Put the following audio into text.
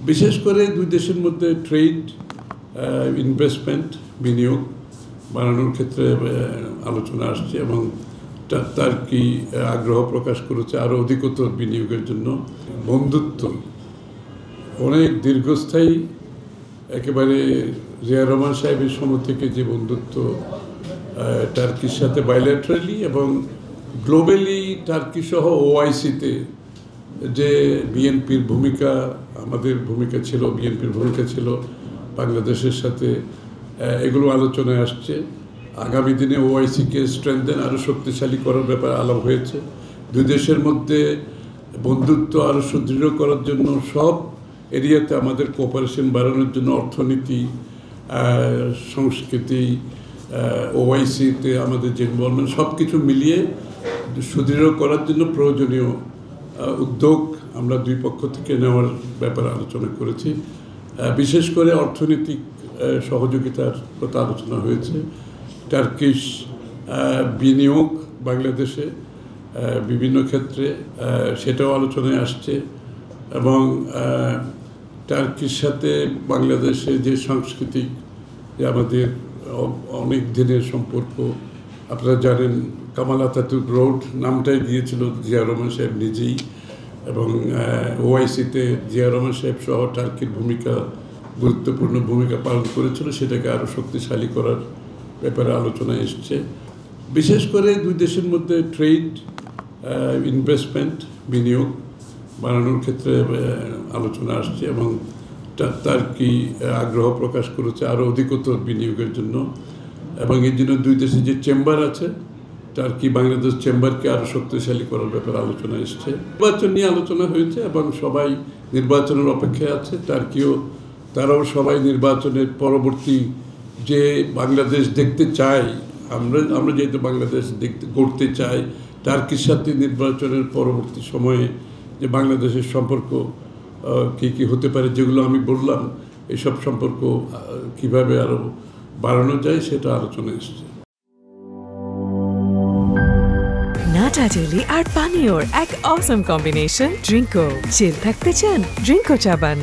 বিশেষ করে দুই দেশের মধ্যে ট্রেড, ইনভেস্টমেন্ট, বিনিয়োগ বাড়ানোর ক্ষেত্রে আলোচনা আসছে এবং তার কি আগ্রহ প্রকাশ করেছে আরও অধিকতর বিনিয়োগের জন্য। বন্ধুত্ব অনেক দীর্ঘস্থায়ী, একেবারে জিয়া রহমান সাহেবের সময় থেকে যে বন্ধুত্ব টার্কির সাথে বাইল্যাটারালি এবং গ্লোবালি টার্কি সহ ওআইসিতে যে বিএনপির ভূমিকা, আমাদের ভূমিকা ছিল, বিএনপির ভূমিকা ছিল বাংলাদেশের সাথে, এগুলো আলোচনায় আসছে। আগামী দিনে ওআইসিকে স্ট্রেংথেন আরও শক্তিশালী করার ব্যাপারে আলাপ হয়েছে। দুই দেশের মধ্যে বন্ধুত্ব আরও সুদৃঢ় করার জন্য সব এরিয়াতে আমাদের কোঅপারেশন বাড়ানোর জন্য অর্থনীতি, সংস্কৃতি, ওআইসিতে আমাদের যে ইনভলভমেন্ট সব কিছু মিলিয়ে সুদৃঢ় করার জন্য প্রয়োজনীয় উদ্যোগ আমরা দুই পক্ষ থেকে নেওয়ার ব্যাপারে আলোচনা করেছি। বিশেষ করে অর্থনৈতিক সহযোগিতার কথা আলোচনা হয়েছে। টার্কিশ বিনিয়োগ বাংলাদেশে বিভিন্ন ক্ষেত্রে সেটাও আলোচনায় আসছে এবং টার্কির সাথে বাংলাদেশে যে সাংস্কৃতিক, যে আমাদের অনেক দিনের সম্পর্ক, আপনারা জানেন কামাল আতাতুর্ক রোড নামটাই দিয়েছিল জিয়া রহমান সাহেব নিজেই, এবং ওআইসিতে জিয়া রহমান সাহেব সহ টার্কির ভূমিকা, গুরুত্বপূর্ণ ভূমিকা পালন করেছিল, সেটাকে আরও শক্তিশালী করার ব্যাপারে আলোচনা এসছে। বিশেষ করে দুই দেশের মধ্যে ট্রেড, ইনভেস্টমেন্ট, বিনিয়োগ বাড়ানোর ক্ষেত্রে আলোচনা আসছে এবং তার কি আগ্রহ প্রকাশ করেছে আরও অধিকতর বিনিয়োগের জন্য। এবং এর জন্য দুই দেশে যে চেম্বার আছে, টার্কি বাংলাদেশ চেম্বারকে আরও শক্তিশালী করার ব্যাপারে আলোচনা এসছে। নির্বাচন নিয়ে আলোচনা হয়েছে এবং সবাই নির্বাচনের অপেক্ষায় আছে। টার্কিও, তারাও সবাই নির্বাচনের পরবর্তী যে বাংলাদেশ দেখতে চাই, আমরা যেহেতু বাংলাদেশ গড়তে চাই, টার্কির সাথে নির্বাচনের পরবর্তী সময়ে যে বাংলাদেশের সম্পর্ক কী হতে পারে, যেগুলো আমি বললাম, এসব সম্পর্ক কিভাবে আরও বাড়ানো যায় সেটা আলোচনা এসছে। নাটা জেলি আর পানীয়র এক অসম কম্বিনেশন ড্রিঙ্কো। চিল থাকতে চান? ড্রিঙ্কো চাবান।